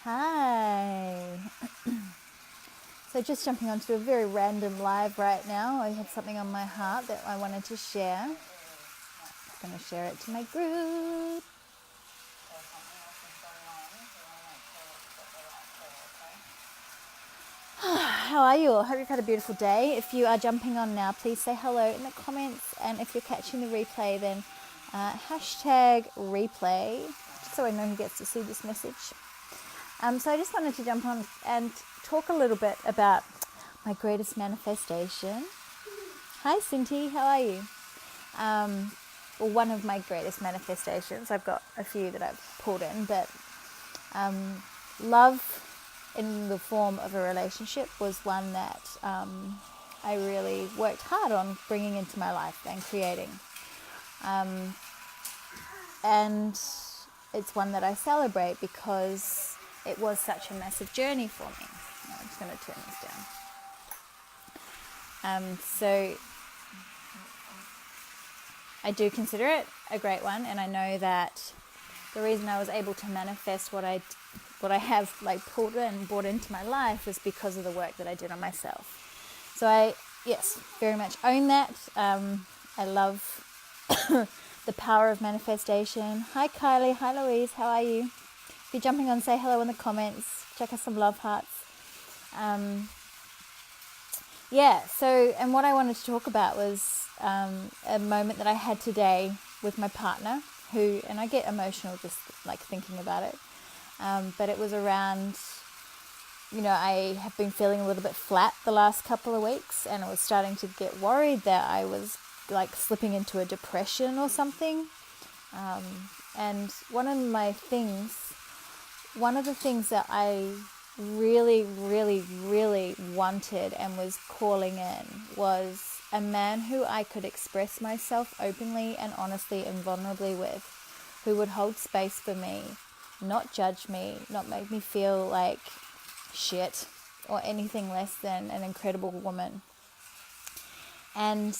Hi. So just jumping onto a very random live right now. I had something on my heart that I wanted to share. I'm going to share it to my group. How are you all? Hope you've had a beautiful day. If you are jumping on now, please say hello in the comments. And if you're catching the replay, then hashtag replay, just so I know who gets to see this message. So I just wanted to jump on and talk a little bit about my greatest manifestation. Hi, Cindy. How are you? Well, one of my greatest manifestations. I've got a few that I've pulled in, but love in the form of a relationship was one that I really worked hard on bringing into my life and creating. And it's one that I celebrate because it was such a massive journey for me. I'm just going to turn this down. So I do consider it a great one, and I know that the reason I was able to manifest what I have like pulled in, brought into my life is because of the work that I did on myself. So I, yes, very much own that. I love the power of manifestation. Hi Kylie, hi Louise, how are you? If you're jumping on, say hello in the comments. Check us some love hearts. And what I wanted to talk about was a moment that I had today with my partner, and I get emotional just like thinking about it. But it was around, I have been feeling a little bit flat the last couple of weeks, and I was starting to get worried that I was like slipping into a depression or something. And one of the things that I really, really, really wanted and was calling in was a man who I could express myself openly and honestly and vulnerably with, who would hold space for me, not judge me, not make me feel like shit or anything less than an incredible woman. And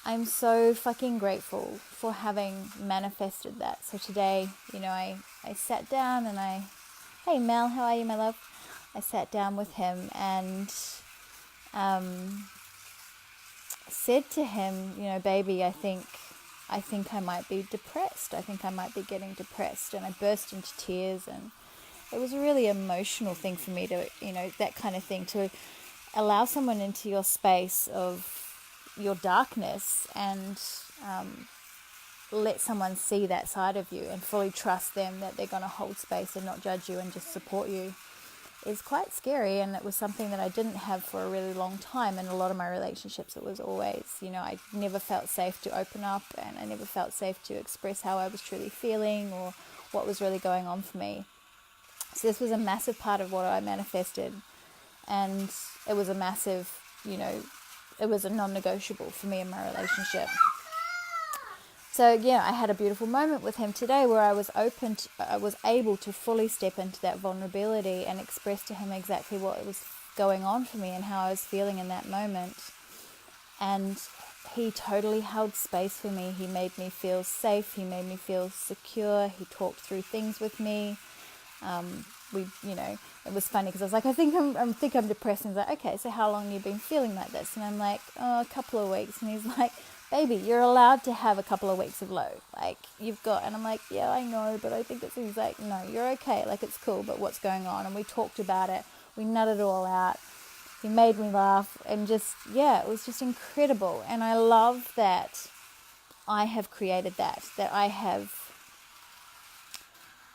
I'm so fucking grateful for having manifested that. So today, I sat down and hey Mel, how are you, my love? I sat down with him and said to him, baby, I think I might be depressed. I think I might be getting depressed. And I burst into tears, and it was a really emotional thing for me to, that kind of thing, to allow someone into your space of your darkness and let someone see that side of you and fully trust them that they're going to hold space and not judge you and just support you is quite scary. And it was something that I didn't have for a really long time. In a lot of my relationships, it was always, I never felt safe to open up, and I never felt safe to express how I was truly feeling or what was really going on for me. So this was a massive part of what I manifested, and it was a massive, it was a non-negotiable for me in my relationship. So I had a beautiful moment with him today where I was able to fully step into that vulnerability and express to him exactly what was going on for me and how I was feeling in that moment. And he totally held space for me. He made me feel safe. He made me feel secure. He talked through things with me. It was funny because I was like, I think I'm depressed. And he's like, okay, so how long have you been feeling like this? And I'm like, a couple of weeks. And he's like, baby, you're allowed to have a couple of weeks of low. Like, and I'm like, yeah, I know, but I think he's like, no, you're okay. Like, it's cool, but what's going on? And we talked about it. We nutted it all out. He made me laugh, and just, it was just incredible. And I love that I have created that I have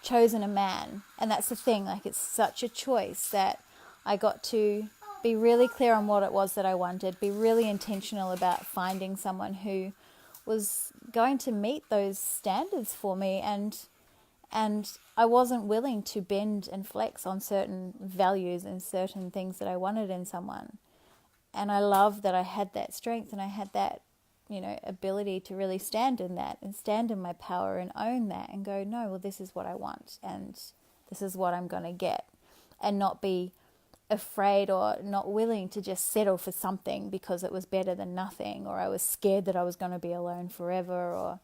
chosen a man. And that's the thing, like, it's such a choice that I got to be really clear on what it was that I wanted, be really intentional about finding someone who was going to meet those standards for me, and I wasn't willing to bend and flex on certain values and certain things that I wanted in someone. And I love that I had that strength and I had that, ability to really stand in that and stand in my power and own that and go, no, well, this is what I want and this is what I'm going to get, and not be afraid or not willing to just settle for something because it was better than nothing, or I was scared that I was going to be alone forever, or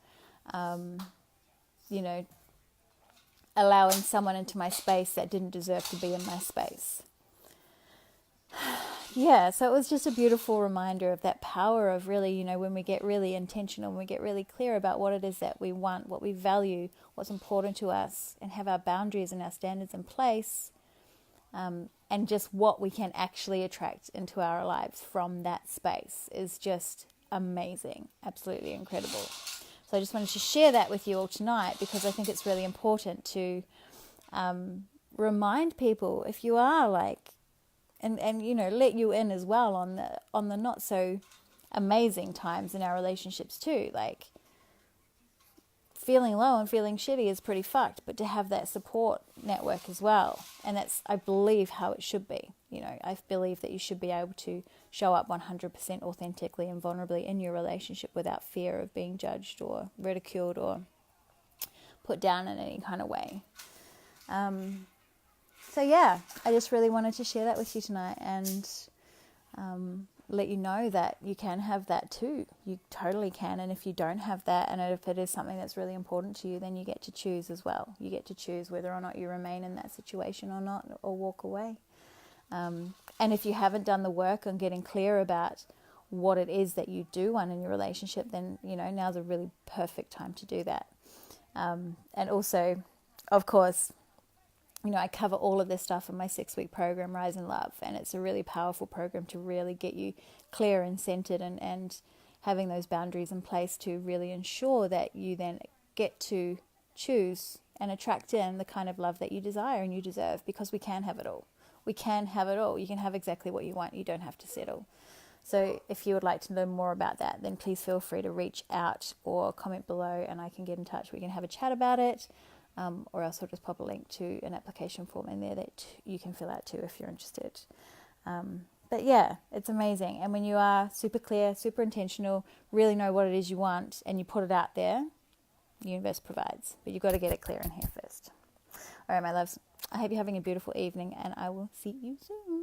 allowing someone into my space that didn't deserve to be in my space. Yeah, so it was just a beautiful reminder of that power of really, you know, when we get really intentional, when we get really clear about what it is that we want, what we value, what's important to us, and have our boundaries and our standards in place, and just what we can actually attract into our lives from that space is just amazing, absolutely incredible. So I just wanted to share that with you all tonight, because I think it's really important to remind people, if you are like, and you know, let you in as well on the not so amazing times in our relationships too. Like, feeling low and feeling shitty is pretty fucked, but to have that support network as well, and that's, I believe, how it should be. You know, I believe that you should be able to show up 100% authentically and vulnerably in your relationship without fear of being judged or ridiculed or put down in any kind of way. So yeah, I just really wanted to share that with you tonight, and let you know that you can have that too. You totally can. And if you don't have that, and if it is something that's really important to you, then you get to choose as well. You get to choose whether or not you remain in that situation or not, or walk away. And if you haven't done the work on getting clear about what it is that you do want in your relationship, then, you know, now's a really perfect time to do that. And also, of course, you know, I cover all of this stuff in my 6-week program, Rise in Love, and it's a really powerful program to really get you clear and centered, and having those boundaries in place to really ensure that you then get to choose and attract in the kind of love that you desire and you deserve, because we can have it all. We can have it all. You can have exactly what you want. You don't have to settle. So if you would like to learn more about that, then please feel free to reach out or comment below, and I can get in touch. We can have a chat about it. Or else I'll just pop a link to an application form in there that you can fill out too if you're interested. But yeah, it's amazing. And when you are super clear, super intentional, really know what it is you want, and you put it out there, the universe provides. But you've got to get it clear in here first. All right, my loves, I hope you're having a beautiful evening, and I will see you soon.